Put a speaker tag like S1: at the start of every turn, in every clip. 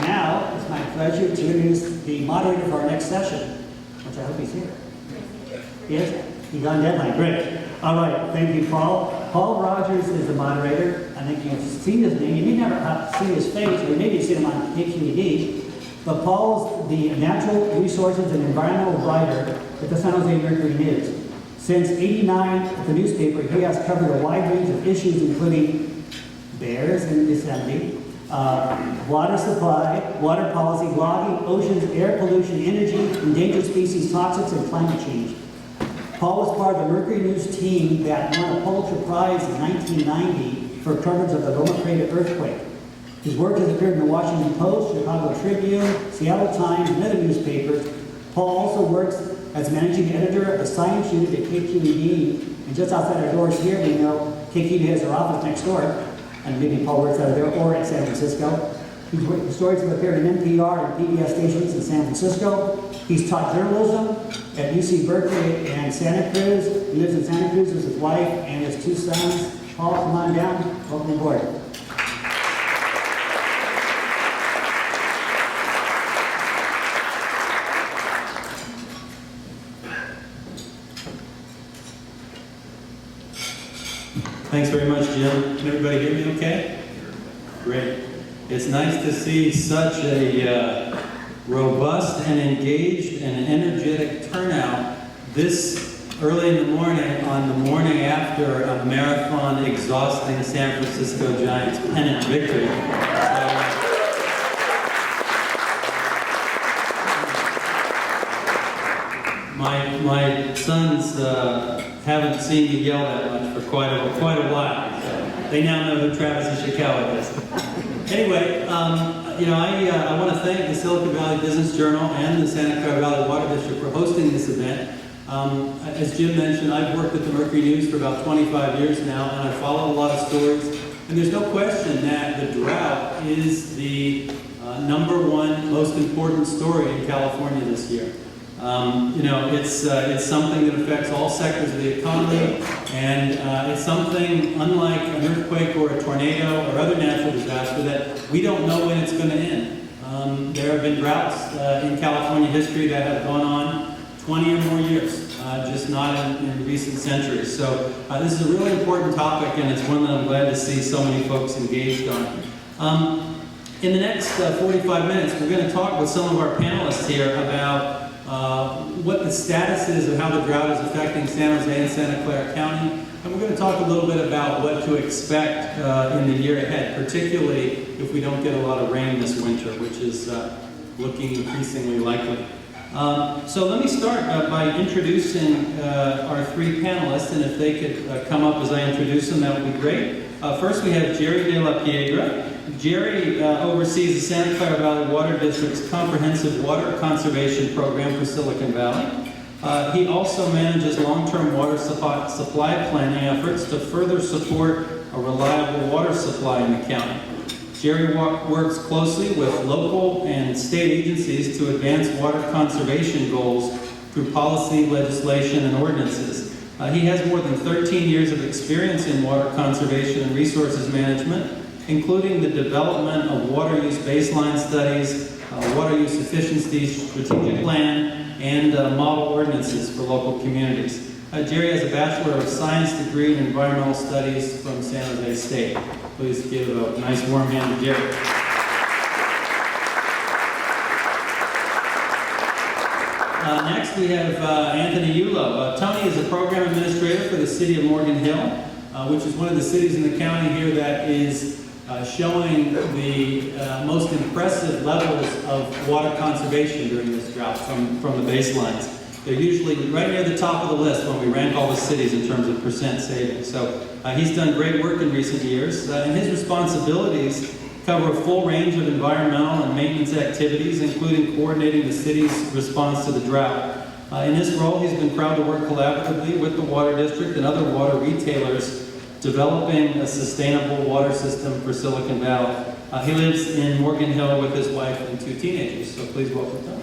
S1: Now, it's my pleasure to introduce the moderator for our next session, which I hope he's here. He is? He's on deadline. Great. All right. Thank you, Paul. Paul Rogers is the moderator. I think you've seen his name. You may never have seen his face, or maybe you've seen him on KQED. But Paul's the natural resources and environmental writer at the San Jose Mercury News. Since '89 at the newspaper, he has covered a wide range of issues, including bears in the assembly, water supply, water policy, logging, oceans, air pollution, energy, endangered species, toxics, and climate change. Paul was part of the Mercury News team that won a Pulitzer Prize in 1990 for coverage of the Loma Prieta earthquake. His work has appeared in the Washington Post, Chicago Tribune, Seattle Times, and other newspapers. Paul also works as managing editor of the science unit at KQED. And just outside our doors here, we know KQED has their office next door, and maybe Paul works out of there, or in San Francisco. His stories have appeared in NPR and PBS stations in San Francisco. He's taught journalism at UC Berkeley and Santa Cruz. He lives in Santa Cruz with his wife and his two sons. Paul, come on down. Welcome aboard.
S2: Thanks very much, Jim. Can everybody hear me okay? Great. It's nice to see such a robust and engaged and energetic turnout this early in the morning on the morning after a marathon exhausting San Francisco Giants pennant victory. My sons haven't seen me yell that much for quite a while. So they now know who Travis Ishikawa is. Anyway, I want to thank the Silicon Valley Business Journal and the Santa Clara Valley Water District for hosting this event. As Jim mentioned, I've worked at the Mercury News for about 25 years now, and I follow a lot of stories. And there's no question that the drought is the #1 most important story in California this year. It's something that affects all sectors of the economy, and it's something unlike an earthquake or a tornado or other natural disaster that we don't know when it's going to end. There have been droughts in California history that have gone on 20 or more years, just not in recent centuries. So this is a really important topic, and it's one that I'm glad to see so many folks engaged on. In the next 45 minutes, we're going to talk with some of our panelists here about what the status is of how the drought is affecting San Jose and Santa Clara County. And we're going to talk a little bit about what to expect in the year ahead, particularly if we don't get a lot of rain this winter, which is looking increasingly likely. So let me start by introducing our three panelists, and if they could come up as I introduce them, that would be great. First we have Jerry de la Piedra. Jerry oversees the Santa Clara Valley Water District's comprehensive water conservation program for Silicon Valley. He also manages long-term water supply planning efforts to further support a reliable water supply in the county. Jerry works closely with local and state agencies to advance water conservation goals through policy, legislation, and ordinances. He has more than 13 years of experience in water conservation and resources management, including the development of water use baseline studies, water use efficiency strategic plan, and model ordinances for local communities. Jerry has a Bachelor of Science degree in Environmental Studies from San Jose State. Please give a nice warm hand to Jerry. Next we have Anthony Eulo. Tony is a program administrator for the city of Morgan Hill, which is one of the cities in the county here that is showing the most impressive levels of water conservation during this drought from the baselines. They're usually right near the top of the list when we rank all the cities in terms of percent savings. So he's done great work in recent years, and his responsibilities cover a full range of environmental and maintenance activities, including coordinating the city's response to the drought. In this role, he's been proud to work collaboratively with the Water District and other water retailers developing a sustainable water system for Silicon Valley. He lives in Morgan Hill with his wife and two teenagers, so please welcome Tony.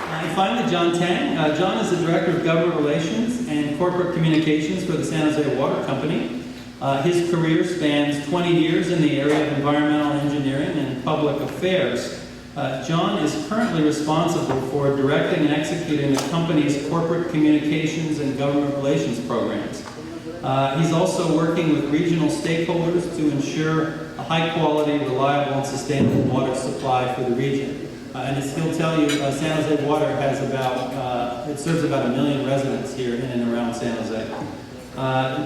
S2: And finally, John Tang. John is the Director of Government Relations and Corporate Communications for the San Jose Water Company. His career spans 20 years in the area of environmental engineering and public affairs. John is currently responsible for directing and executing the company's corporate communications and government relations programs. He's also working with regional stakeholders to ensure a high-quality, reliable, and sustainable water supply for the region. And as he'll tell you, San Jose Water has it serves about 1 million residents here in and around San Jose.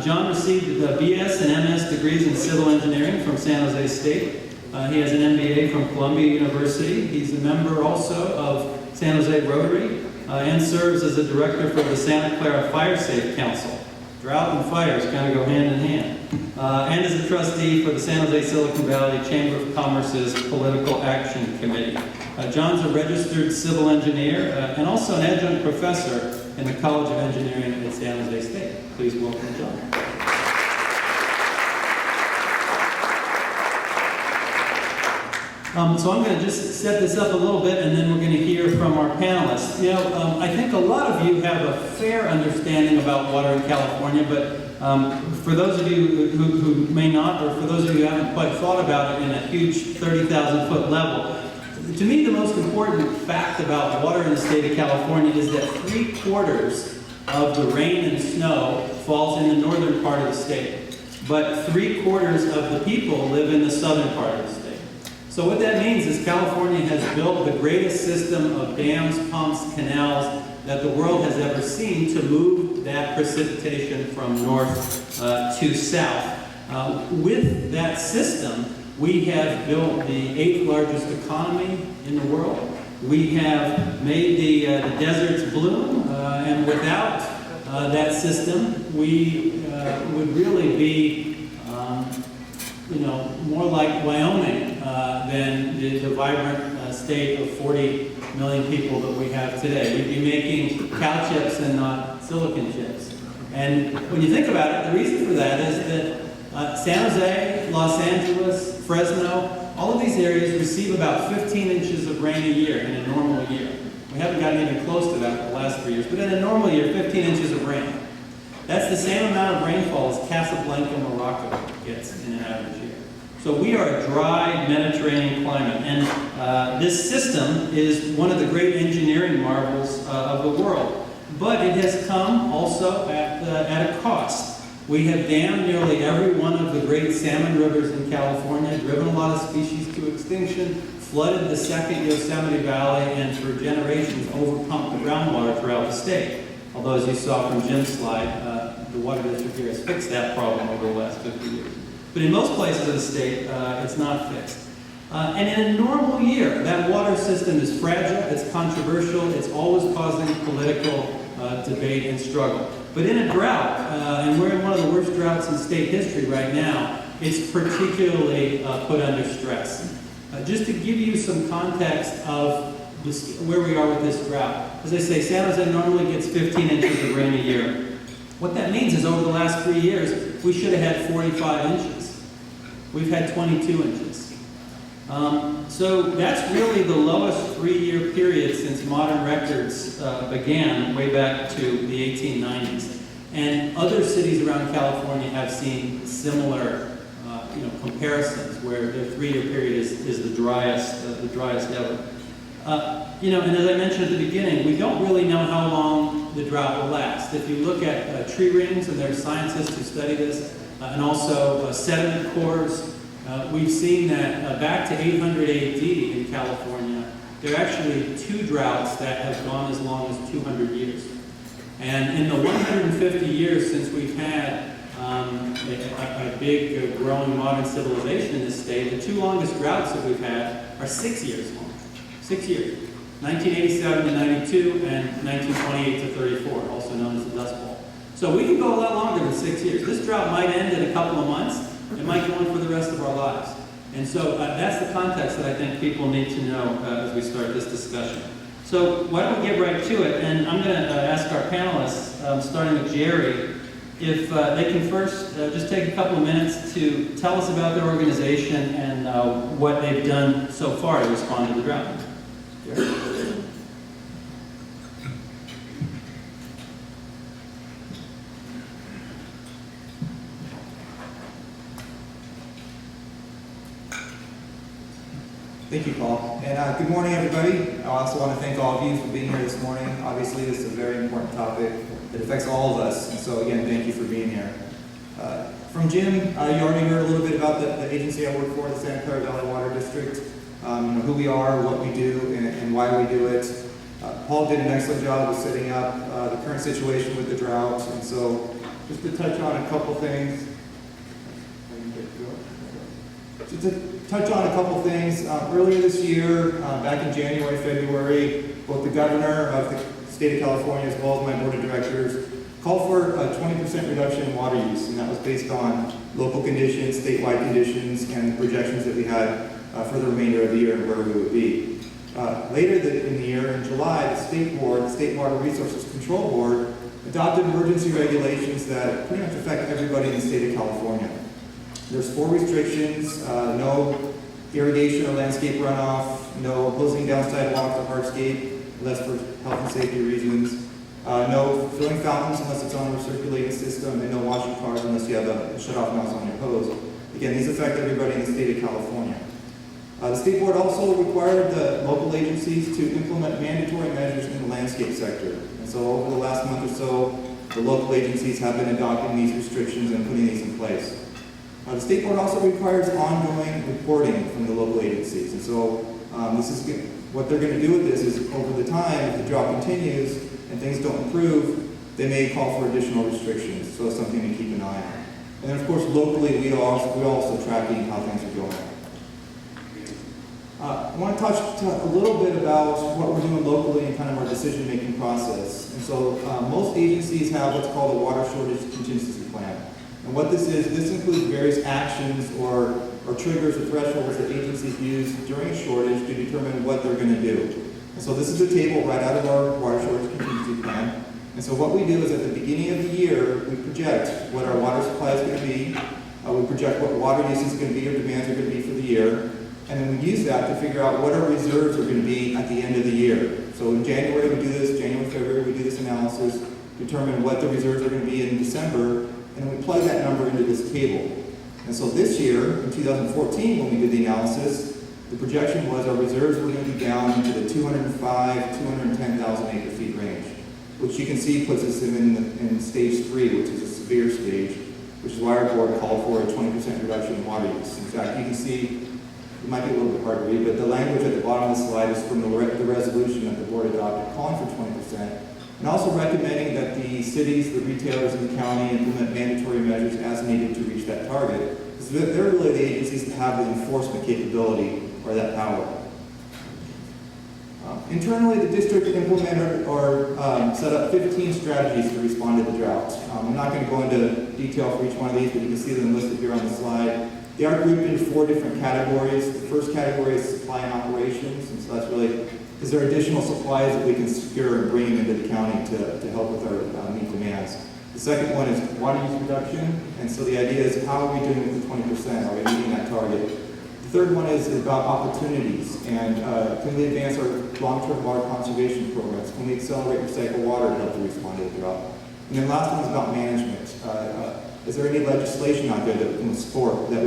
S2: John received the BS and MS degrees in civil engineering from San Jose State. He has an MBA from Columbia University. He's a member also of San Jose Rotary and serves as a director for the Santa Clara Fire Safe Council. Drought and fires kind of go hand in hand. And is a trustee for the San Jose Silicon Valley Chamber of Commerce's Political Action Committee. John's a registered civil engineer and also an adjunct professor in the College of Engineering at San Jose State. Please welcome John. So I'm going to just set this up a little bit, and then we're going to hear from our panelists. You know, I think a lot of you have a fair understanding about water in California, but for those of you who may not, or for those of you who haven't quite thought about it in a huge 30,000-foot level, to me the most important fact about water in the state of California is that 3/4 of the rain and snow falls in the northern part of the state, but 3/4 of the people live in the southern part of the state. So what that means is California has built the greatest system of dams, pumps, canals that the world has ever seen to move that precipitation from north to south. With that system, we have built the 8th largest economy in the world. We have made the deserts bloom, and without that system, we would really be more like Wyoming than the vibrant state of 40 million people that we have today. We'd be making cow chips and not silicon chips. And when you think about it, the reason for that is that San Jose, Los Angeles, Fresno, all of these areas receive about 15 inches of rain a year in a normal year. We haven't gotten even close to that for the last 3 years, but in a normal year, 15 inches of rain. That's the same amount of rainfall as Casablanca, Morocco gets in an average year. So we are a dry Mediterranean climate, and this system is one of the great engineering marvels of the world. But it has come also at a cost. We have dammed nearly every one of the great salmon rivers in California, driven a lot of species to extinction, flooded the second Yosemite Valley, and for generations overpumped the groundwater throughout the state. Although, as you saw from Jim's slide, the water district here has fixed that problem over the last 50 years. But in most places of the state, it's not fixed. And in a normal year, that water system is fragile, it's controversial, it's always causing political debate and struggle. But in a drought, and we're in one of the worst droughts in state history right now, it's particularly put under stress. Just to give you some context of where we are with this drought. As I say, San Jose normally gets 15 inches of rain a year. What that means is over the last 3 years, we should have had 45 inches. We've had 22 inches. So that's really the lowest 3-year period since modern records began way back to the 1890s. And other cities around California have seen similar comparisons where their 3-year period is the driest ever. And as I mentioned at the beginning, we don't really know how long the drought will last. If you look at tree rings, and there are scientists who study this, and also sediment cores, we've seen that back to 800 AD in California, there are actually 2 droughts that have gone as long as 200 years. And in the 150 years since we've had a big growing modern civilization in this state, the 2 longest droughts that we've had are 6 years long. 6 years. 1987 to 92 and 1928 to 34, also known as the Dust Bowl. So we can go a lot longer than 6 years. This drought might end in a couple of months. It might go on for the rest of our lives. And so that's the context that I think people need to know as we start this discussion. So why don't we get right to it? And I'm going to ask our panelists, starting with Jerry, if they can first just take a couple of minutes to tell us about their organization and what they've done so far to respond to the drought. Jerry?
S3: Thank you, Paul. And good morning, everybody. I also want to thank all of you for being here this morning. Obviously, this is a very important topic that affects all of us. And so, again, thank you for being here. From Jim, you already heard a little bit about the agency I work for, the Santa Clara Valley Water District, who we are, what we do, and why we do it. Paul did an excellent job of setting up the current situation with the drought. And so, just to touch on a couple things. Earlier this year, back in January, February, both the governor of the state of California as well as my board of directors called for a 20% reduction in water use, and that was based on local conditions, statewide conditions, and the projections that we had for the remainder of the year and where we would be. Later in the year, in July, the state board, the State Water Resources Control Board, adopted emergency regulations that pretty much affect everybody in the state of California. There's 4 restrictions: no irrigation or landscape runoff, no opposing down sidewalks or hardscape, unless for health and safety reasons, no filling fountains unless it's on a recirculating system, and no washing cars unless you have a shut-off nozzle on your hose. Again, these affect everybody in the state of California. The state board also required the local agencies to implement mandatory measures in the landscape sector. And so over the last month or so, the local agencies have been adopting these restrictions and putting these in place. The state board also requires ongoing reporting from the local agencies. And so what they're going to do with this is, over the time, if the drought continues and things don't improve, they may call for additional restrictions. So it's something to keep an eye on. And then, of course, locally, we're also tracking how things are going. I want to touch a little bit about what we're doing locally and kind of our decision-making process. And so most agencies have what's called a water shortage contingency plan. And what this is, this includes various actions or triggers or thresholds that agencies use during a shortage to determine what they're going to do. And so this is a table right out of our water shortage contingency plan. And so what we do is at the beginning of the year, we project what our water supply is going to be. We project what water use is going to be or demands are going to be for the year. And then we use that to figure out what our reserves are going to be at the end of the year. So in January we do this, January, February we do this analysis, determine what the reserves are going to be in December, and then we plug that number into this table. And so this year, in 2014, when we did the analysis, the projection was our reserves were going to be down into the 210,000 acre-feet range, which you can see puts us in stage 3, which is a severe stage, which is why our board called for a 20% reduction in water use. In fact, you can see, it might be a little bit hard to read, but the language at the bottom of the slide is from the resolution that the board adopted calling for 20%, and also recommending that the cities, the retailers in the county implement mandatory measures as needed to reach that target. Because they're really the agencies that have the enforcement capability or that power. Internally, the district implemented or set up 15 strategies to respond to the drought. I'm not going to go into detail for each one of these, but you can see them listed here on the slide. They are grouped in 4 different categories. The first category is supply and operations, and so that's really, is there additional supplies that we can secure and bring into the county to help with our meet demands. The second one is water use reduction, and so the idea is how are we doing with the 20%? Are we meeting that target? The third one is about opportunities, and can we advance our long-term water conservation programs? Can we accelerate recycled water to help to respond to the drought? And then last one is about management. Is there any legislation out there that we can support that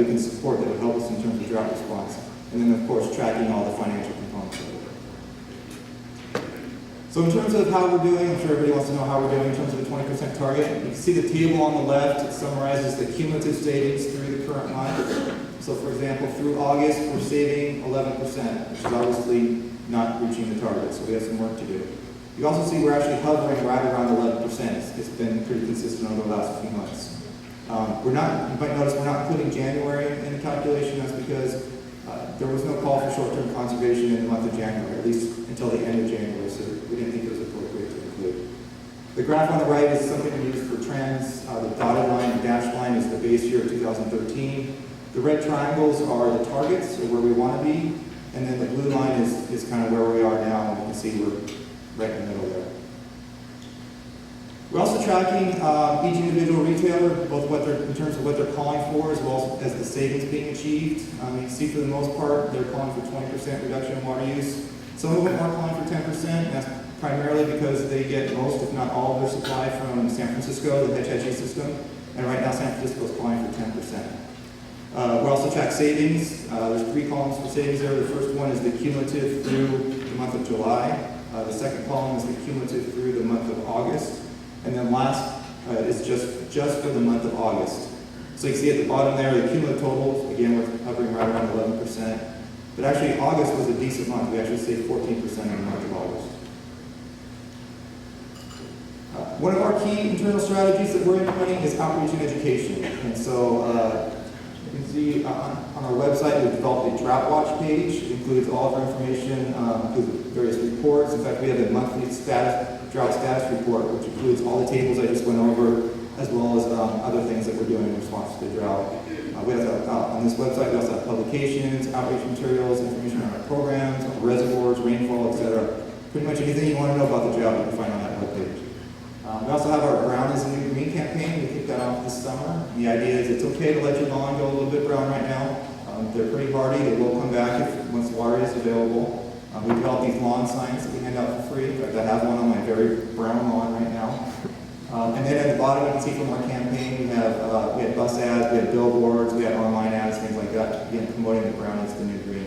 S3: would help us in terms of drought response? And then, of course, tracking all the financial components of it. So in terms of how we're doing, I'm sure everybody wants to know how we're doing in terms of the 20% target. You can see the table on the left. It summarizes the cumulative savings through the current month. So for example, through August, we're saving 11%, which is obviously not reaching the target, so we have some work to do. You also see we're actually hovering right around 11%. It's been pretty consistent over the last few months. You might notice we're not including January in the calculation. That's because there was no call for short-term conservation in the month of January, at least until the end of January, so we didn't think it was appropriate to include. The graph on the right is something we use for trends. The dotted line, the dashed line is the base year of 2013. The red triangles are the targets, or where we want to be, and then the blue line is kind of where we are now, and you can see we're right in the middle there. We're also tracking each individual retailer, both in terms of what they're calling for, as well as the savings being achieved. You can see for the most part, they're calling for 20% reduction in water use. Some of them are calling for 10%, and that's primarily because they get most, if not all, of their supply from San Francisco, the HHE system, and right now San Francisco is calling for 10%. We also track savings. There's 3 columns for savings there. The first one is the cumulative through the month of July. The second column is the cumulative through the month of August. And then last is just for the month of August. So you can see at the bottom there, the cumulative totals, again, we're hovering right around 11%. But actually, August was a decent month. We actually saved 14% in the month of August. One of our key internal strategies that we're implementing is outreach and education. And so you can see on our website, we've developed a Drought Watch page. It includes all of our information, includes various reports. In fact, we have a monthly drought status report, which includes all the tables I just went over, as well as other things that we're doing in response to the drought. We have on this website, we also have publications, outreach materials, information on our programs, on reservoirs, rainfall, etc. Pretty much anything you want to know about the drought, you can find on that webpage. We also have our Brown is the New Green campaign. We kicked that off this summer. And the idea is it's okay to let your lawn go a little bit brown right now. They're pretty hardy. They will come back once water is available. We developed these lawn signs that we hand out for free. In fact, I have one on my very brown lawn right now. And then at the bottom, you can see from our campaign, we had bus ads, we had billboards, we had online ads, things like that, again, promoting the brown is the new green.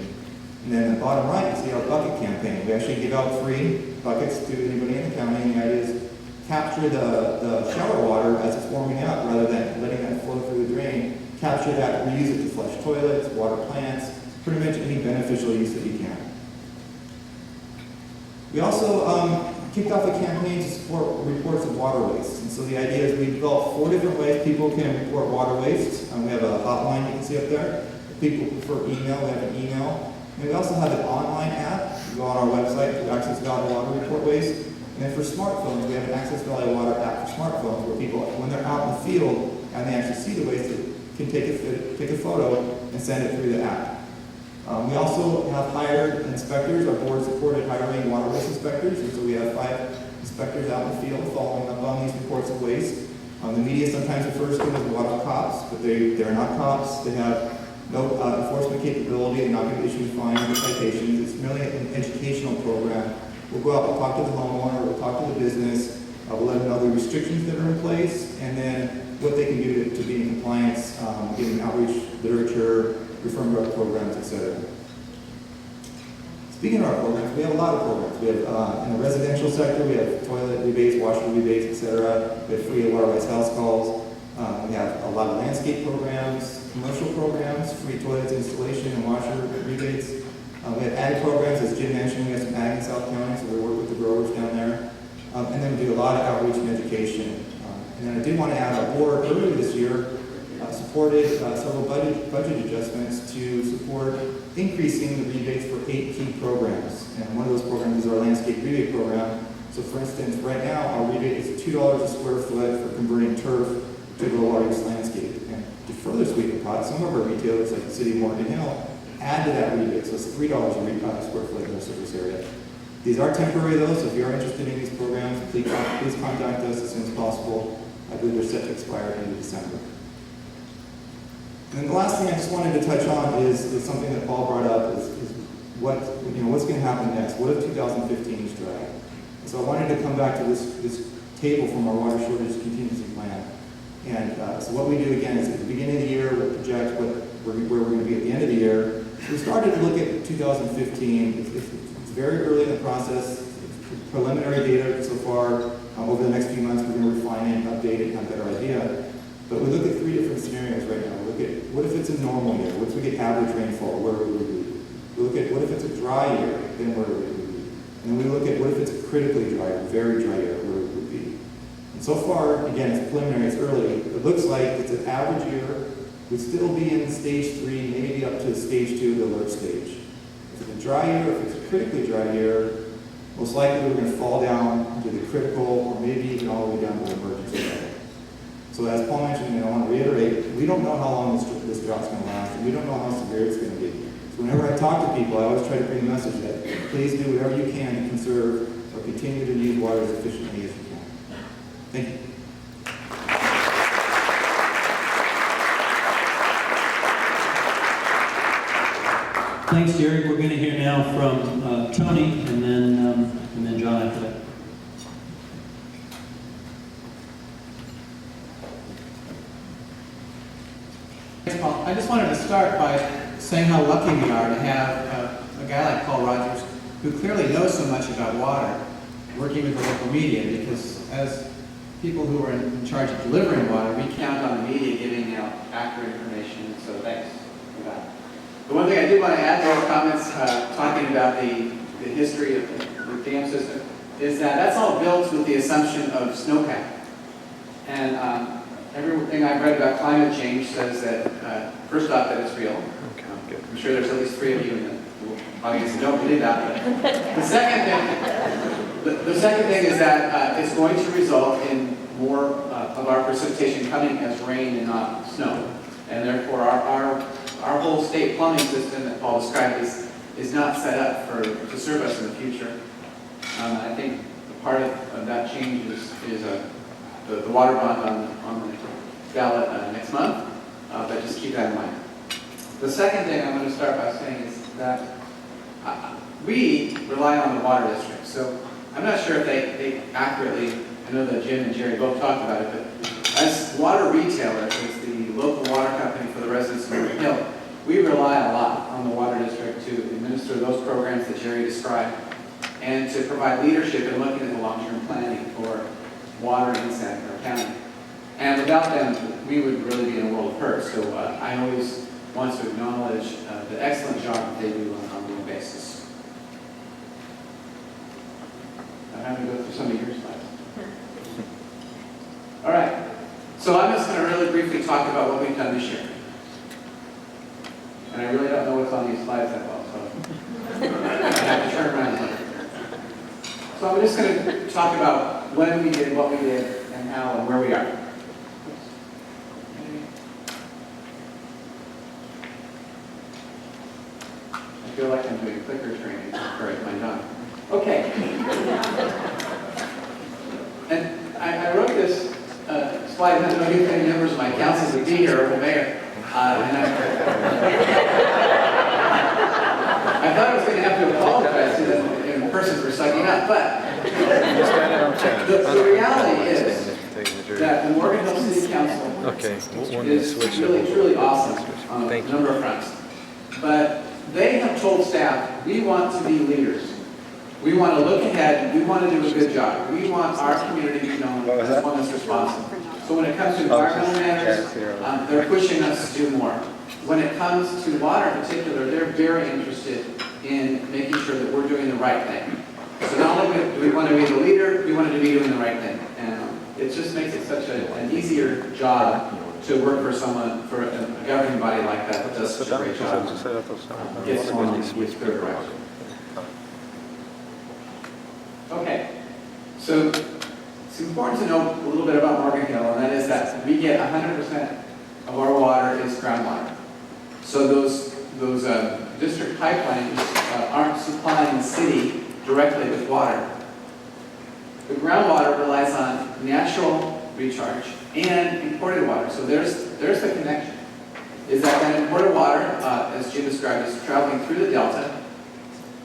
S3: And then at the bottom right, you see our bucket campaign. We actually give out free buckets to anybody in the county, and the idea is capture the shower water as it's warming up, rather than letting that flow through the drain. Capture that, reuse it to flush toilets, water plants, pretty much any beneficial use that you can. We also kicked off a campaign to support reports of water waste. And so the idea is we developed 4 different ways people can report water waste. We have a hotline you can see up there. If people prefer email, we have an email. And we also have an online app. You go on our website to Access Valley Water Report Waste. And then for smartphones, we have an Access Valley Water app for smartphones where people, when they're out in the field and they actually see the waste, can take a photo and send it through the app. We also have hired inspectors. Our board supported hiring water waste inspectors, and so we have 5 inspectors out in the field following up on these reports of waste. The media sometimes refers to them as water cops, but they're not cops. They have no enforcement capability. They're not going to issue fines or citations. It's merely an educational program. We'll go out, we'll talk to the homeowner, we'll talk to the business, we'll let them know the restrictions that are in place, and then what they can do to be in compliance, giving outreach literature, referring to our programs, etc. Speaking of our programs, we have a lot of programs. We have, in the residential sector, we have toilet rebates, washer rebates, etc. We have free water rights house calls. We have a lot of landscape programs, commercial programs, free toilets installation and washer rebates. We have ag programs, as Jim mentioned. We have some ag in South County, so we work with the growers down there. And then we do a lot of outreach and education. And then I did want to add, our board earlier this year supported several budget adjustments to support increasing the rebates for 8 key programs. And one of those programs is our landscape rebate program. So for instance, right now our rebate is $2 a square foot for converting turf to low water use landscape. And to further sweeten the pot, some of our retailers, like the city of Morgan Hill, add to that rebate, so it's $3 a square foot in the surface area. These are temporary though, so if you're interested in these programs, please contact us as soon as possible. I believe they're set to expire in December. And then the last thing I just wanted to touch on is something that Paul brought up, is what's going to happen next? What if 2015 is dry? And so I wanted to come back to this table from our water shortage contingency plan. And so what we do again is at the beginning of the year, we'll project where we're going to be at the end of the year. So we started to look at 2015. It's very early in the process. It's preliminary data so far. Over the next few months, we're going to refine it, update it, have a better idea. But we look at 3 different scenarios right now. We look at what if it's a normal year? What if we get average rainfall? Where would we be? We look at what if it's a dry year? Then where would we be? And then we look at what if it's a critically dry or very dry year? Where would we be? And so far, again, it's preliminary, it's early. It looks like it's an average year. We'd still be in stage 3, maybe up to stage 2, the alert stage. If it's a dry year, if it's a critically dry year, most likely we're going to fall down into the critical or maybe even all the way down to the emergency level. So as Paul mentioned, and I want to reiterate, we don't know how long this drought's going to last, and we don't know how severe it's going to be. So whenever I talk to people, I always try to bring the message that please do whatever you can to conserve or continue to use water as efficiently as you can. Thank you.
S2: Thanks, Jerry. We're going to hear now from Tony, and then John after that.
S4: Thanks, Paul. I just wanted to start by saying how lucky we are to have a guy like Paul Rogers, who clearly knows so much about water, working with the local media, because as people who are in charge of delivering water, we count on the media giving out accurate information, so thanks for that. The one thing I did want to add to our comments, talking about the history of the dam system, is that that's all built with the assumption of snowpack. And everything I've read about climate change says that, first off, that it's real. I'm sure there's at least 3 of you in the audience who don't believe that. But the second thing is that it's going to result in more of our precipitation coming as rain and not snow. And therefore, our whole state plumbing system that Paul described is not set up to serve us in the future. I think part of that change is the water bond on the ballot next month, but just keep that in mind. The second thing I'm going to start by saying is that we rely on the water district. So I'm not sure if they accurately, I know that Jim and Jerry both talked about it, but as water retailers, as the local water company for the residents of Morgan Hill, we rely a lot on the water district to administer those programs that Jerry described and to provide leadership in looking at the long-term planning for water in Santa Clara County. And without them, we would really be in a world of hurt. So I always want to acknowledge the excellent job that they do on an ongoing basis. I'm having to go through some of your slides. All right. So I'm just going to really briefly talk about what we've done this year. And I really don't know what's on these slides that well, so I have to turn around and look. So I'm just going to talk about when we did, what we did, and how, and where we are. I feel like I'm doing clicker training before I mind on. Okay. And I wrote this slide. I don't know if any members of my council would be here or the mayor. And I thought I was going to have to apologize to them in person for sucking up, but the reality is that the Morgan Hill City Council is really, truly awesome on a number of fronts. But they have told staff, we want to be leaders. We want to look ahead. We want to do a good job. We want our community to be known as one that's responsible. So when it comes to environmental matters, they're pushing us to do more. When it comes to water in particular, they're very interested in making sure that we're doing the right thing. So not only do we want to be the leader, we want to be doing the right thing. And it just makes it such an easier job to work for someone, for a governing body like that does such a great job. Gets on with clear direction. Okay, so it's important to know a little bit about Morgan Hill, and that is that we get 100% of our water is groundwater. So those district pipelines aren't supplying the city directly with water. The groundwater relies on natural recharge and imported water. So there's the connection. Is that imported water, as Jim described, is traveling through the delta.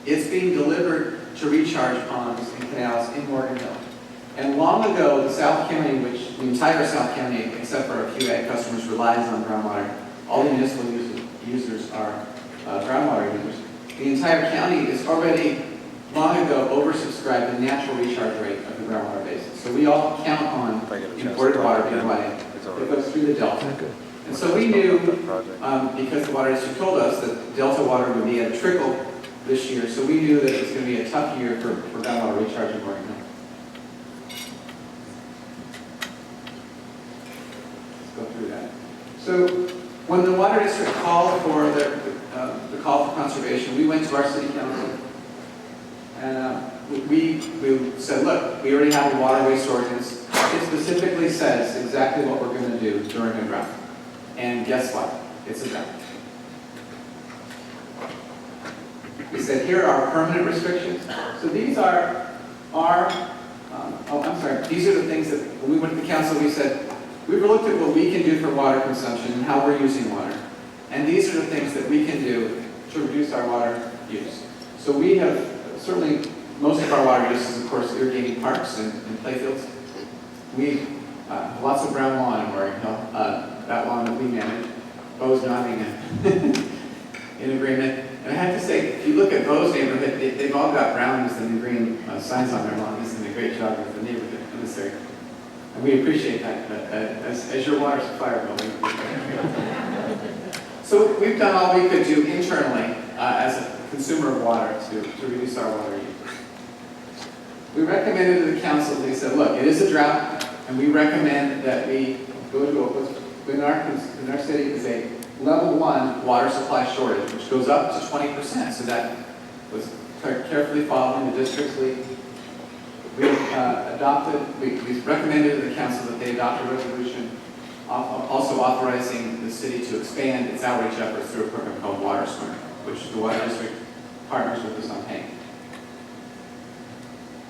S4: It's being delivered to recharge ponds and canals in Morgan Hill. And long ago, the South County, which the entire South County, except for a few ag customers, relies on groundwater. All the municipal users are groundwater users. The entire county is already long ago oversubscribed the natural recharge rate of the groundwater basin. So we all count on imported water being running. It goes through the delta. And so we knew, because the water district told us that delta water would be at a trickle this year, so we knew that it was going to be a tough year for groundwater recharge in Morgan Hill. Let's go through that. So when the water district called for the call for conservation, we went to our city council and we said, look, we already have a water waste ordinance. It specifically says exactly what we're going to do during a drought. And guess what? It's a drought. We said, here are our permanent restrictions. So these are these are the things that when we went to the council, we said, we've looked at what we can do for water consumption and how we're using water. And these are the things that we can do to reduce our water use. So we have, certainly most of our water use is, of course, irrigating parks and playfields. We have lots of brown lawn in Morgan Hill, that lawn that we manage. Beau's nodding in agreement. And I have to say, if you look at Beau's neighborhood, they've all got brownies and green signs on their lawn. He's doing a great job with the neighborhood in this area. And we appreciate that as your water supplier, Beau. So we've done all we could do internally as a consumer of water to reduce our water use. We recommended to the council, they said, look, it is a drought, and we recommend that we go to in our city is a level 1 water supply shortage, which goes up to 20%. So that was carefully following the district's lead. We recommended to the council that they adopt a resolution also authorizing the city to expand its outreach efforts through a program called Water Smart, which the water district partners with us on Tang.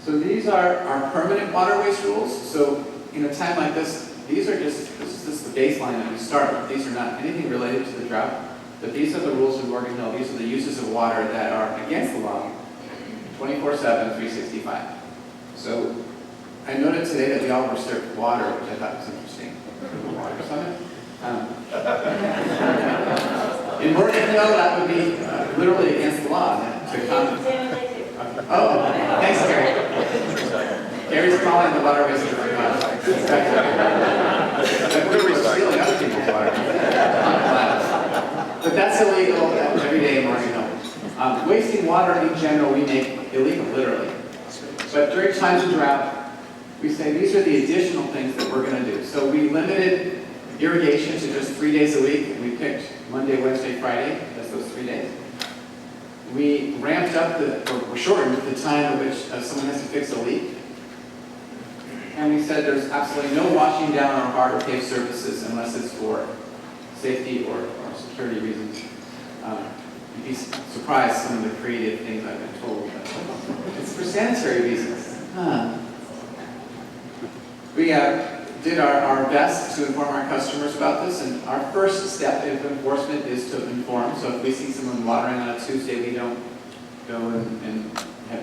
S4: So these are our permanent waterways rules. So in a time like this is just the baseline that we start with. These are not anything related to the drought, but these are the rules of Morgan Hill. These are the uses of water that are against the law, 24/7, 365. So I noted today that we all were served water, which I thought was interesting for the water summit. In Morgan Hill, that would be literally against the law to come. Oh, thanks, Gary. Gary's calling the waterways to the We're stealing other people's water. But that's illegal every day in Morgan Hill. Wasting water in general, we make illegal, literally. But during times of drought, we say these are the additional things that we're going to do. So we limited irrigation to just 3 days a week. We picked Monday, Wednesday, Friday as those 3 days. We ramped up or shortened the time at which someone has to fix a leak. And we said there's absolutely no washing down our hard or paved surfaces unless it's for safety or security reasons. You'd be surprised some of the creative things I've been told. It's for sanitary reasons. We did our best to inform our customers about this, and our first step of enforcement is to inform. So if we see someone watering on a Tuesday, we don't go and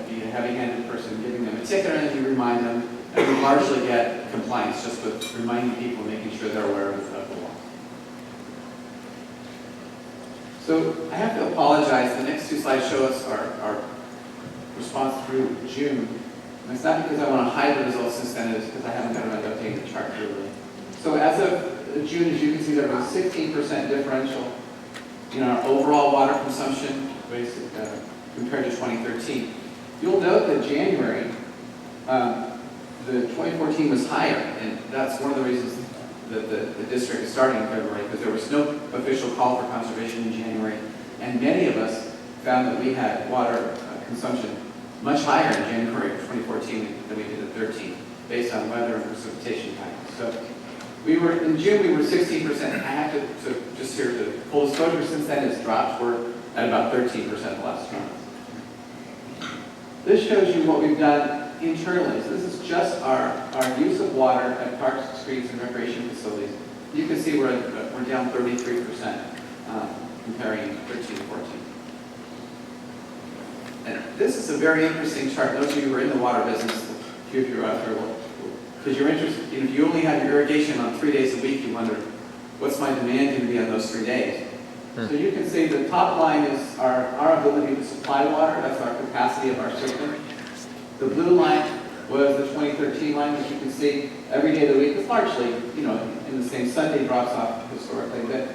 S4: be a heavy-handed person giving them a ticket, and we remind them, and we largely get compliance just with reminding people, making sure they're aware of the law. So I have to apologize. The next 2 slides show us our response through June. And it's not because I want to hide the results since then, it's because I haven't got around to updating the chart really. So as of June, as you can see, there was a 16% differential in our overall water consumption compared to 2013. You'll note that January, the 2014 was higher, and that's one of the reasons that the district is starting in February, because there was no official call for conservation in January, and many of us found that we had water consumption much higher in January of 2014 than we did in 13, based on weather and precipitation patterns. So in June we were 16%. I have to just here to full disclosure, since then it's dropped. We're at about 13% the last month. This shows you what we've done internally. So this is just our use of water at parks, streets, and recreation facilities. You can see we're down 33% comparing 13 to 14. And this is a very interesting chart. Those of you who are in the water business, a few of you are out there, because you're interested, if you only have your irrigation on 3 days a week, you wonder, what's my demand going to be on those 3 days? So you can see the top line is our ability to supply water. That's our capacity of our system. The blue line was the 2013 line, which you can see every day of the week. It's largely, in the same. Sunday drops off historically a bit.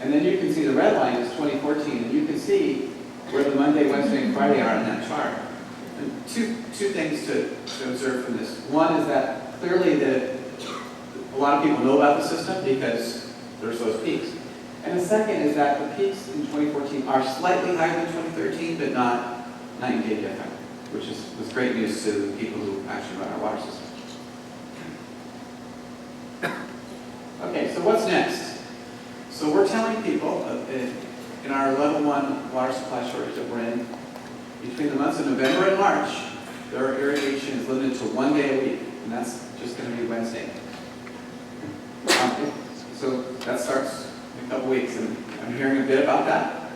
S4: And then you can see the red line is 2014, and you can see where the Monday, Wednesday, and Friday are in that chart. And two things to observe from this. One is that clearly a lot of people know about the system because there's those peaks. And the second is that the peaks in 2014 are slightly higher than 2013, but not night and day different, which was great news to the people who actually run our water system. Okay, so what's next? So we're telling people in our level 1 water supply shortage that we're in, between the months of November and March, their irrigation is limited to 1 day a week, and that's just going to be Wednesday. So that starts in a couple weeks, and I'm hearing a bit about that.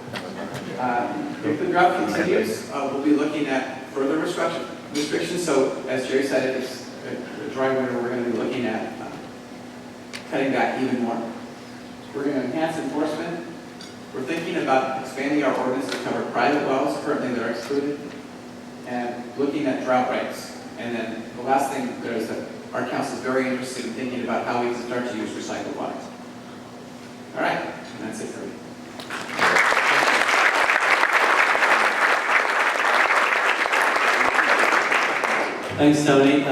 S4: If the drought continues, we'll be looking at further restrictions. So as Jerry said, if it's a dry winter, we're going to be looking at cutting back even more. We're going to enhance enforcement. We're thinking about expanding our ordinance to cover private wells currently that are excluded, and looking at drought rates. And then the last thing there is that our council is very interested in thinking about how we can start to use recycled water. All right, and that's it for me.
S2: Thanks, Tony.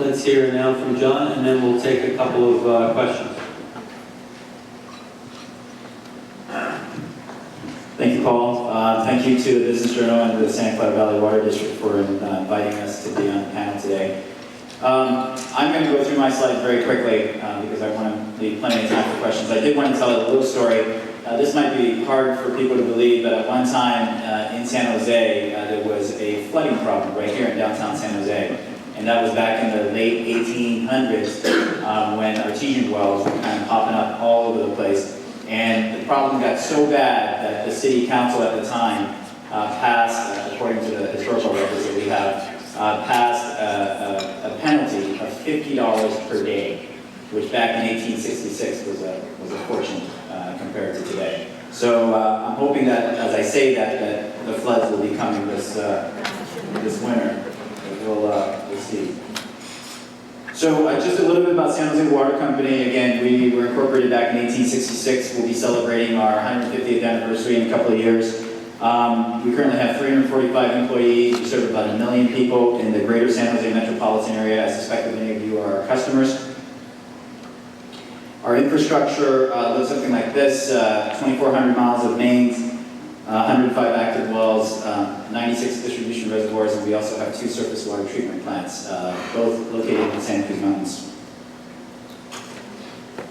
S2: Let's hear now from John, and then we'll take a couple of questions.
S5: Thank you, Paul. Thank you to the Business Journal and the Santa Clara Valley Water District for inviting us to be on the panel today. I'm going to go through my slides very quickly because I want to leave plenty of time for questions. I did want to tell a little story. This might be hard for people to believe, but at one time in San Jose, there was a flooding problem right here in downtown San Jose. And that was back in the late 1800s when artesian wells were kind of popping up all over the place. And the problem got so bad that the city council at the time passed, according to the historical records that we have, passed a penalty of $50 per day, which back in 1866 was a fortune compared to today. So I'm hoping that, as I say that the floods will be coming this winter. We'll see. So just a little bit about San Jose Water Company. Again, we were incorporated back in 1866. We'll be celebrating our 150th anniversary in a couple of years. We currently have 345 employees. We serve about 1 million people in the greater San Jose metropolitan area. I suspect that many of you are our customers. Our infrastructure looks something like this: 2,400 miles of mains, 105 active wells, 96 distribution reservoirs, and we also have 2 surface water treatment plants, both located in the Santa Cruz Mountains.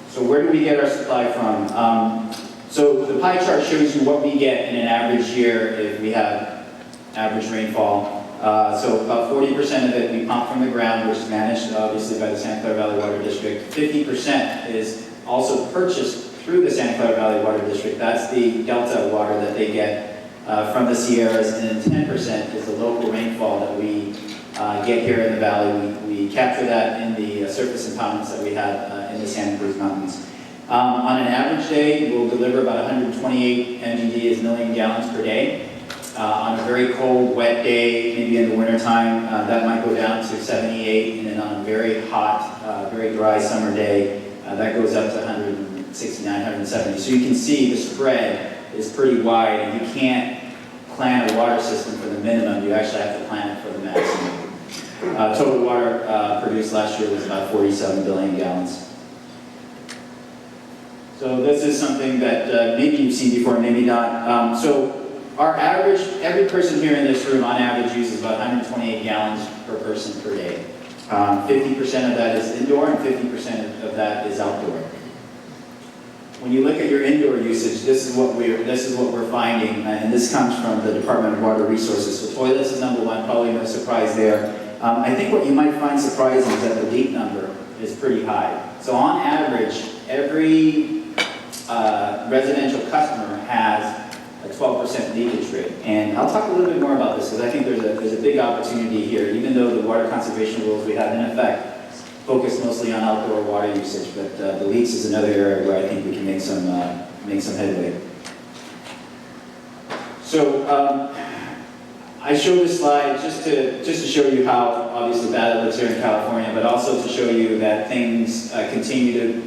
S5: So where do we get our supply from? So the pie chart shows you what we get in an average year if we have average rainfall. So about 40% of it we pump from the ground, which is managed obviously by the Santa Clara Valley Water District. 50% is also purchased through the Santa Clara Valley Water District. That's the delta water that they get from the Sierras, and then 10% is the local rainfall that we get here in the valley. We capture that in the surface impoundments that we have in the Santa Cruz Mountains. On an average day, we'll deliver about 128 MGD, million gallons per day. On a very cold, wet day, maybe in the wintertime, that might go down to 78, and then on a very hot, very dry summer day, that goes up to 169, 170. So you can see the spread is pretty wide, and you can't plan a water system for the minimum. You actually have to plan it for the maximum. Total water produced last year was about 47 billion gallons. So this is something that maybe you've seen before, maybe not. So our average, every person here in this room on average uses about 128 gallons per person per day. 50% of that is indoor and 50% of that is outdoor. When you look at your indoor usage, this is what we're finding, and this comes from the Department of Water Resources. So toilets is number one, probably no surprise there. I think what you might find surprising is that the leak number is pretty high. So on average, every residential customer has a 12% leakage rate. And I'll talk a little bit more about this because I think there's a big opportunity here, even though the water conservation rules we have in effect focus mostly on outdoor water usage, but the leaks is another area where I think we can make some headway. So I show this slide just to show you how obviously bad it looks here in California, but also to show you that things continue to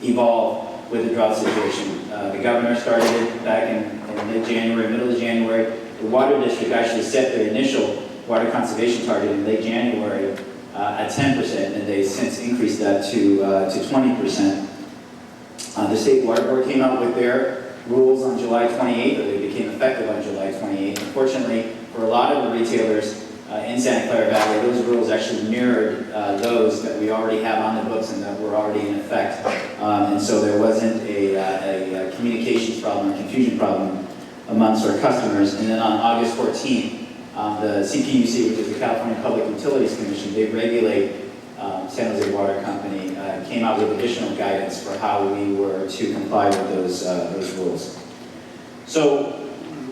S5: evolve with the drought situation. The governor started it back in mid-January, middle of January. The water district actually set their initial water conservation target in late January at 10%, and they since increased that to 20%. The state water board came out with their rules on July 28th, or they became effective on July 28th. Unfortunately, for a lot of the retailers in Santa Clara Valley, those rules actually mirrored those that we already have on the books and that were already in effect. And so there wasn't a communications problem, a confusion problem amongst our customers. And then on August 14th, the CPUC, which is the California Public Utilities Commission, they regulate San Jose Water Company, came out with additional guidance for how we were to comply with those rules. So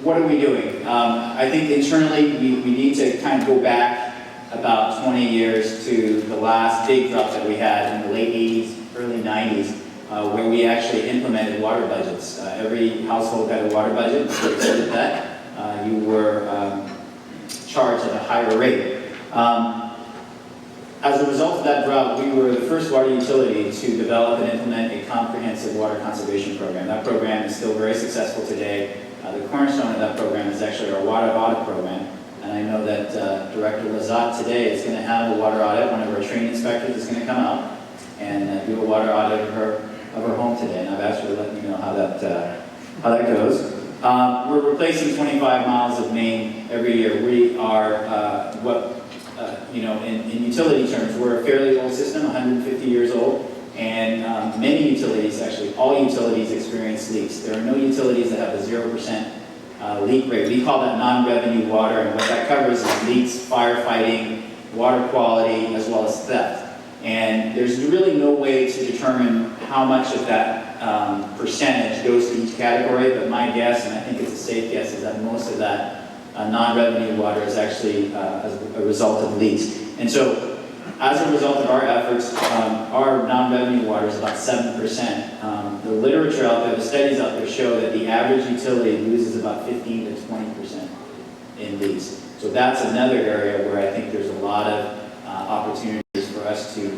S5: what are we doing? I think internally we need to kind of go back about 20 years to the last big drought that we had in the late 80s, early 90s. where we actually implemented water budgets. Every household had a water budget. If you exceeded that, you were charged at a higher rate. As a result of that drought, we were the first water utility to develop and implement a comprehensive water conservation program. That program is still very successful today. The cornerstone of that program is actually our water audit program. And I know that Director Lazat today is going to have a water audit. One of our trained inspectors is going to come out and do a water audit of her home today. And I've asked her to let me know how that goes. We're replacing 25 miles of main every year. We are in utility terms, we're a fairly old system, 150 years old, and many utilities, actually all utilities, experience leaks. There are no utilities that have a 0% leak rate. We call that non-revenue water, and what that covers is leaks, firefighting, water quality, as well as theft. And there's really no way to determine how much of that percentage goes to each category, but my guess, and I think it's a safe guess, is that most of that non-revenue water is actually as a result of leaks. And so, as a result of our efforts, our non-revenue water is about 7%. The literature out there, the studies out there show that the average utility loses about 15 to 20% in leaks. So that's another area where I think there's a lot of opportunities for us to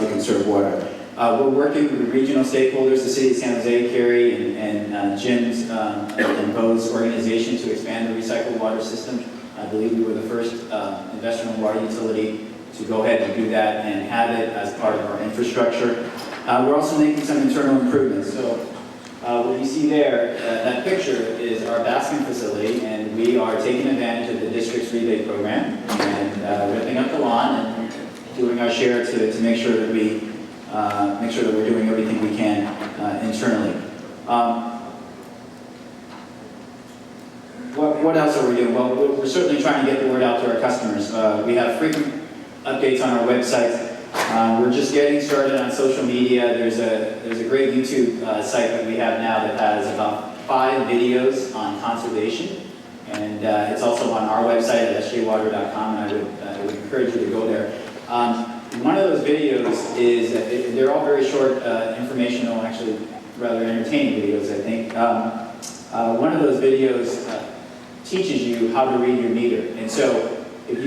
S5: conserve water. We're working with the regional stakeholders, the City of San Jose, Kerry, and Jim's and Beau's organization to expand the recycled water system. I believe we were the first investor-owned water utility to go ahead and do that and have it as part of our infrastructure. We're also making some internal improvements. So what you see there, that picture is our basking facility, and we are taking advantage of the district's rebate program and ripping up the lawn and doing our share to make sure that we're doing everything we can internally. What else are we doing? Well, we're certainly trying to get the word out to our customers. We have frequent updates on our website. We're just getting started on social media. There's a great YouTube site that we have now that has about 5 videos on conservation, and it's also on our website at sjwater.com, and I would encourage you to go there. One of those videos is, they're all very short, informational, actually rather entertaining videos, I think. One of those videos teaches you how to read your meter. And so if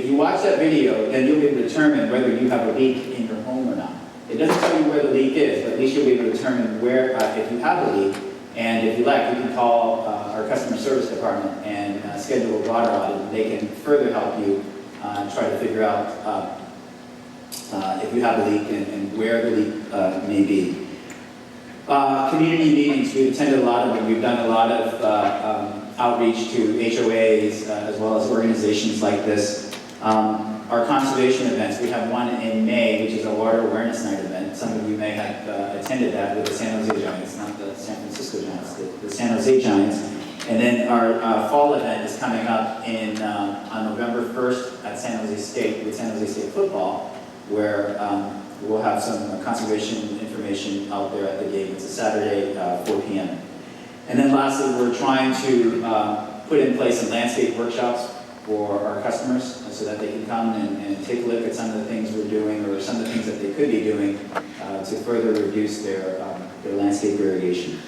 S5: you watch that video, then you'll be able to determine whether you have a leak in your home or not. It doesn't tell you where the leak is, but at least you'll be able to determine where, if you have a leak. And if you like, you can call our customer service department and schedule a water audit, and they can further help you try to figure out if you have a leak and where the leak may be. Community meetings, we've attended a lot of them. We've done a lot of outreach to HOAs as well as organizations like this. Our conservation events, we have one in May, which is a water awareness night event. Some of you may have attended that with the San Jose Giants, not the San Francisco Giants, the San Jose Giants. And then our fall event is coming up on November 1st at San Jose State with San Jose State football, where we'll have some conservation information out there at the gate. It's a Saturday, 4 p.m. And then lastly, we're trying to put in place some landscape workshops for our customers so that they can come and take a look at some of the things we're doing or some of the things that they could be doing to further reduce their landscape irrigation.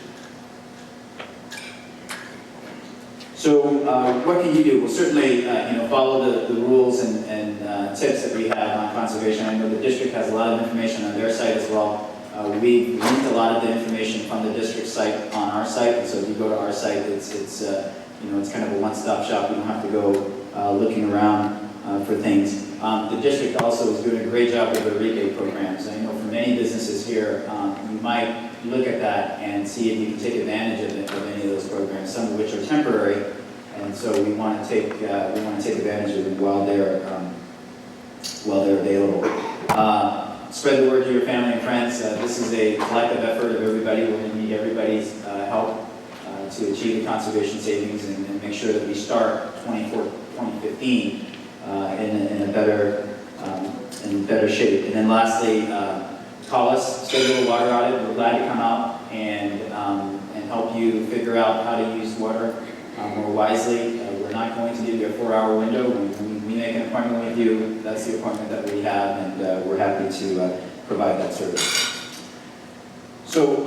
S5: So what can you do? Well, certainly follow the rules and tips that we have on conservation. I know the district has a lot of information on their site as well. We've linked a lot of the information from the district site on our site, and so if you go to our site, it's kind of a one-stop shop. You don't have to go looking around for things. The district also is doing a great job with their rebate programs. I know for many businesses here, you might look at that and see if you can take advantage of any of those programs, some of which are temporary, and so we want to take advantage of them while they're available. Spread the word to your family and friends. This is a collective effort of everybody. We're going to need everybody's help to achieve the conservation savings and make sure that we start 2015 in a better shape. And then lastly, call us, schedule a water audit. We're glad to come out and help you figure out how to use water more wisely. We're not going to give you a 4-hour window. When we make an appointment with you, that's the appointment that we have, and we're happy to provide that service. So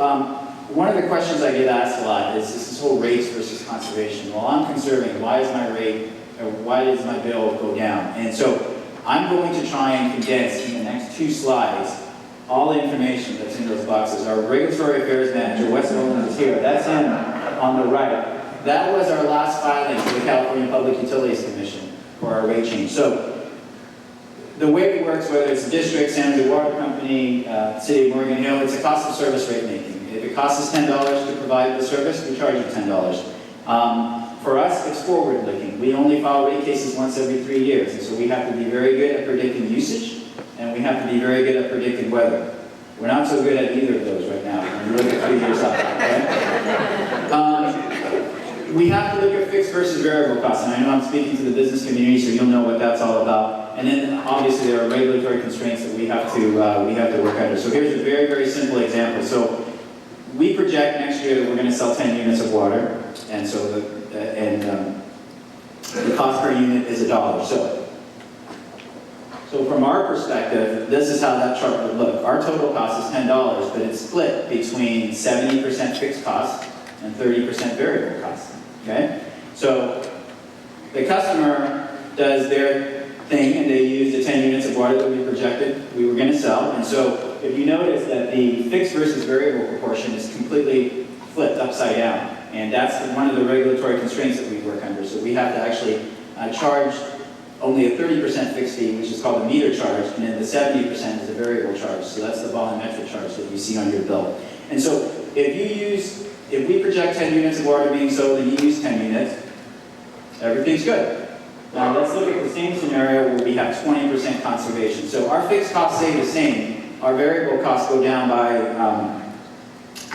S5: one of the questions I get asked a lot is this whole rates versus conservation. Well, I'm conserving. Why is my rate, or why does my bill go down? And so I'm going to try and condense in the next 2 slides all the information that's in those boxes. Our regulatory affairs manager, Wes Nolan, is here. That's him on the right. That was our last filing to the California Public Utilities Commission for our rate change. So the way it works, whether it's district, San Jose Water Company, City of Morgan Hill, it's a cost of service rate making. If it costs us $10 to provide the service, we charge you $10. For us, it's forward-looking. We only file rate cases once every 3 years, and so we have to be very good at predicting usage, and we have to be very good at predicting weather. We're not so good at either of those right now. When you look at 3 years out, right? We have to look at fixed versus variable costs, and I know I'm speaking to the business community, so you'll know what that's all about. And then, obviously, there are regulatory constraints that we have to work under. So here's a very, very simple example. So we project next year that we're going to sell 10 units of water, and so the cost per unit is $1. So from our perspective, this is how that chart would look. Our total cost is $10, but it's split between 70% fixed cost and 30% variable cost. Okay? So the customer does their thing, and they use the 10 units of water that we projected we were going to sell. And so if you notice that the fixed versus variable proportion is completely flipped upside down, and that's one of the regulatory constraints that we work under. So we have to actually charge only a 30% fixed fee, which is called a meter charge, and then the 70% is a variable charge. So that's the volumetric charge that you see on your bill. And so if we project 10 units of water being sold and you use 10 units, everything's good. Now let's look at the same scenario where we have 20% conservation. So our fixed costs stay the same. Our variable costs go down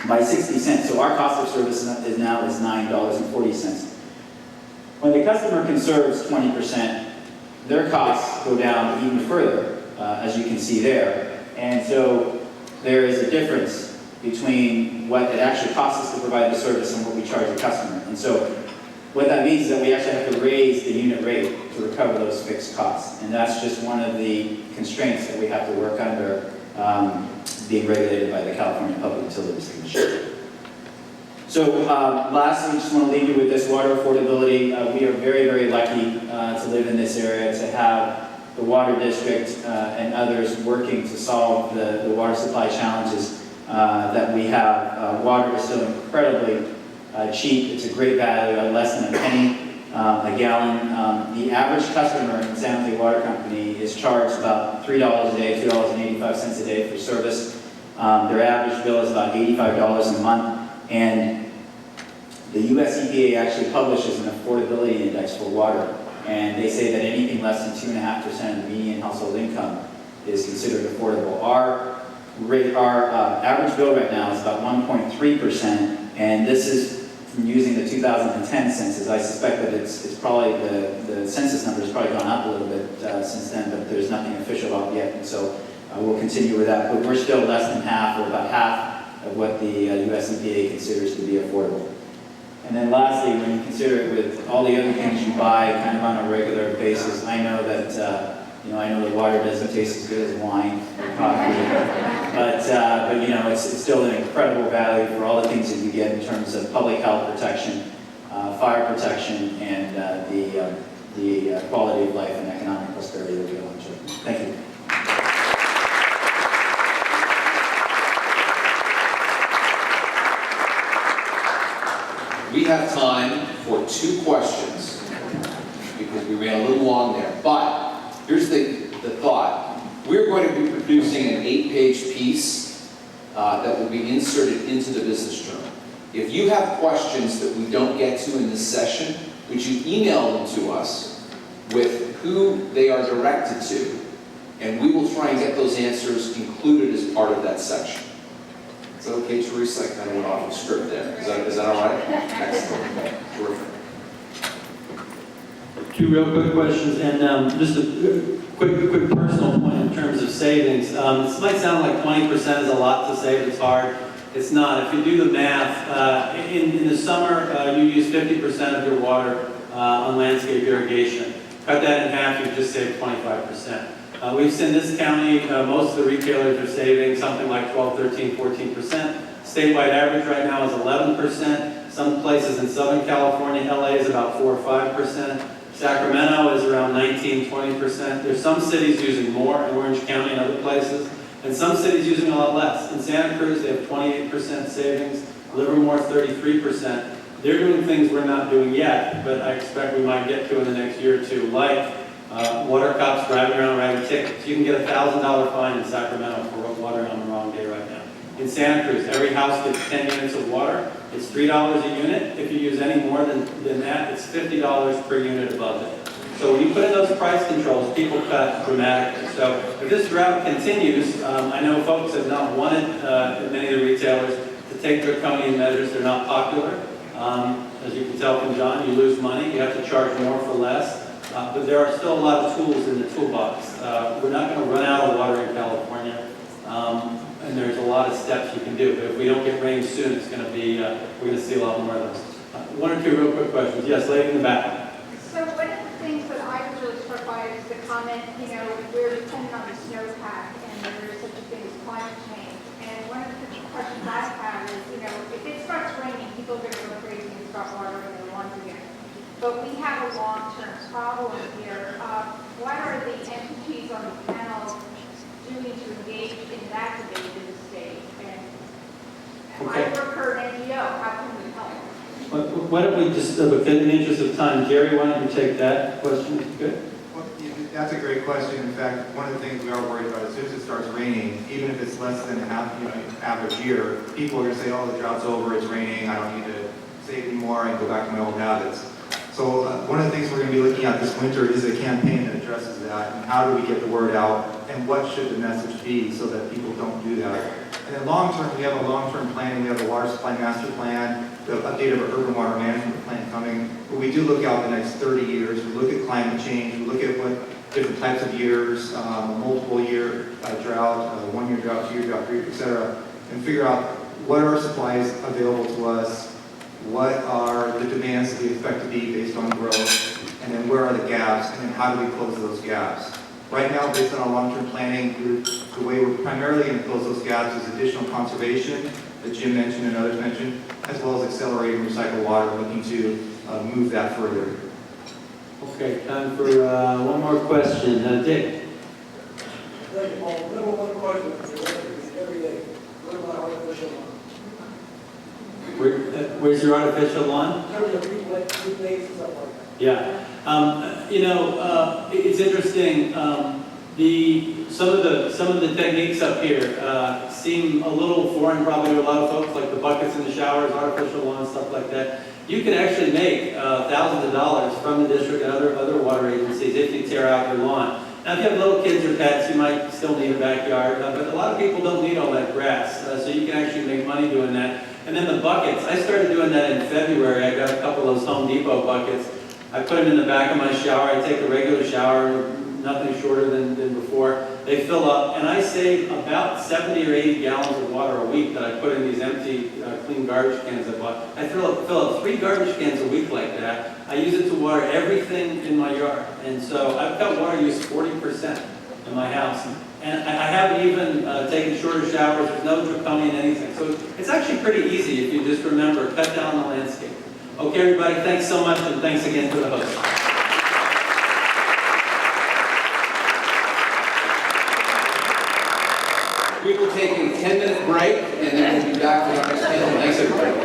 S5: by 60 cents. So our cost of service is now $9.40. When the customer conserves 20%, their costs go down even further, as you can see there. And so there is a difference between what it actually costs us to provide the service and what we charge the customer. And so what that means is that we actually have to raise the unit rate to recover those fixed costs. And that's just one of the constraints that we have to work under being regulated by the California Public Utilities Commission. So lastly, I just want to leave you with this water affordability. We are very, very lucky to live in this area, to have the water district and others working to solve the water supply challenges that we have. Water is still incredibly cheap. It's a great value at less than a penny a gallon. The average customer in San Jose Water Company is charged about $3 a day, $2.85 a day for service. Their average bill is about $85 a month. And the US EPA actually publishes an affordability index for water. And they say that anything less than 2.5% of the median household income is considered affordable. Our average bill right now is about 1.3%, and this is from using the 2010 census. I suspect that it's probably, the census number has probably gone up a little bit since then, but there's nothing official out yet, and so we'll continue with that. But we're still less than half, or about half, of what the US EPA considers to be affordable. And then lastly, when you consider it with all the other things you buy kind of on a regular basis, I know that I know that water doesn't taste as good as wine or coffee, but you know, it's still an incredible value for all the things that you get in terms of public health protection, fire protection, and the quality of life and economic prosperity that we all enjoy. Thank you.
S6: We have time for 2 questions because we ran a little long there. But here's the thought. We're going to be producing an 8-page piece that will be inserted into the Business Journal. If you have questions that we don't get to in this session, would you email them to us with who they are directed to, and we will try and get those answers included as part of that section. Is that okay, Teresa? I kind of went off the script there. Is that all right? Excellent. Terrific.
S2: 2 real quick questions, and just a quick personal point in terms of savings. This might sound like 20% is a lot to save. It's hard. It's not. If you do the math, in the summer, you use 50% of your water on landscape irrigation. Cut that in half, you've just saved 25%. We've seen this county, most of the retailers are saving something like 12, 13, 14%. Statewide average right now is 11%. Some places in Southern California, LA is about 4 or 5%. Sacramento is around 19, 20%. There's some cities using more in Orange County and other places, and some cities using a lot less. In Santa Cruz, they have 28% savings. Livermore, 33%. They're doing things we're not doing yet, but I expect we might get to in the next year or two, like water cops driving around writing tickets. You can get a $1,000 fine in Sacramento for watering on the wrong day right now. In Santa Cruz, every house gets 10 units of water. It's $3 a unit. If you use any more than that, it's $50 per unit above it. So when you put in those price controls, people cut dramatically. So if this drought continues, I know folks have not wanted, many of the retailers, to take draconian measures. They're not popular. As you can tell from John, you lose money. You have to charge more for less. But there are still a lot of tools in the toolbox. We're not going to run out of water in California. And there's a lot of steps you can do. But if we don't get rain soon, it's going to be, we're going to see a lot more of those. One or two real quick questions. Yes, lady in the back.
S7: So one of the things that I was really struck by is the comment, we're dependent on the snowpack and there is such a thing as climate change. And one of the questions I have is, if it starts raining, people are going to go crazy and start watering their lawns again. But we have a long-term problem here. What are the entities on the panel doing to engage in that debate in the state? And I work for an NGO. How can we help?
S2: Why don't we just, in the interest of time, Jerry, why don't you take that question? Good.
S3: Well, that's a great question. In fact, one of the things we are worried about, as soon as it starts raining, even if it's less than average year, people are going to say, oh, the drought's over, it's raining, I don't need to save anymore, and go back to my old habits. So one of the things we're going to be looking at this winter is a campaign that addresses that, and how do we get the word out, and what should the message be so that people don't do that. And then long-term, we have a long-term planning, we have a water supply master plan, the update of our urban water management plan coming, where we do look out the next 30 years, we look at climate change, we look at what different types of years, multiple year drought, 1 year drought, 2 year drought, 3 year, etc., and figure out what are supplies available to us, what are the demands that we expect to be based on growth, and then where are the gaps, and then how do we close those gaps. Right now, based on our long-term planning, the way we're primarily going to close those gaps is additional conservation, that Jim mentioned and others mentioned, as well as accelerating recycled water, looking to move that further.
S2: Okay, time for one more question. Dick.
S8: Thank you, Paul. Number one question every day. What about artificial lawn?
S2: Where's your artificial lawn?
S8: Every place and stuff like that.
S2: Yeah. It's interesting. Some of the techniques up here seem a little foreign probably to a lot of folks, like the buckets in the showers, artificial lawn, stuff like that. You can actually make thousands of dollars from the district and other water agencies if you tear out your lawn. Now, if you have little kids or pets, you might still need a backyard, but a lot of people don't need all that grass, so you can actually make money doing that. And then the buckets, I started doing that in February. I got a couple of those Home Depot buckets. I put them in the back of my shower. I take a regular shower, nothing shorter than before. They fill up, and I save about 70 or 80 gallons of water a week that I put in these empty, clean garbage cans I bought. I fill up 3 garbage cans a week like that. I use it to water everything in my yard. And so I've cut water use 40% in my house. And I haven't even taken shorter showers. There's no draconian anything. So it's actually pretty easy if you just remember, cut down the landscape. Okay, everybody, thanks so much, and thanks again to the host.
S6: We will take a 10-minute break, and then we'll be back with our next panel. Thanks, everybody.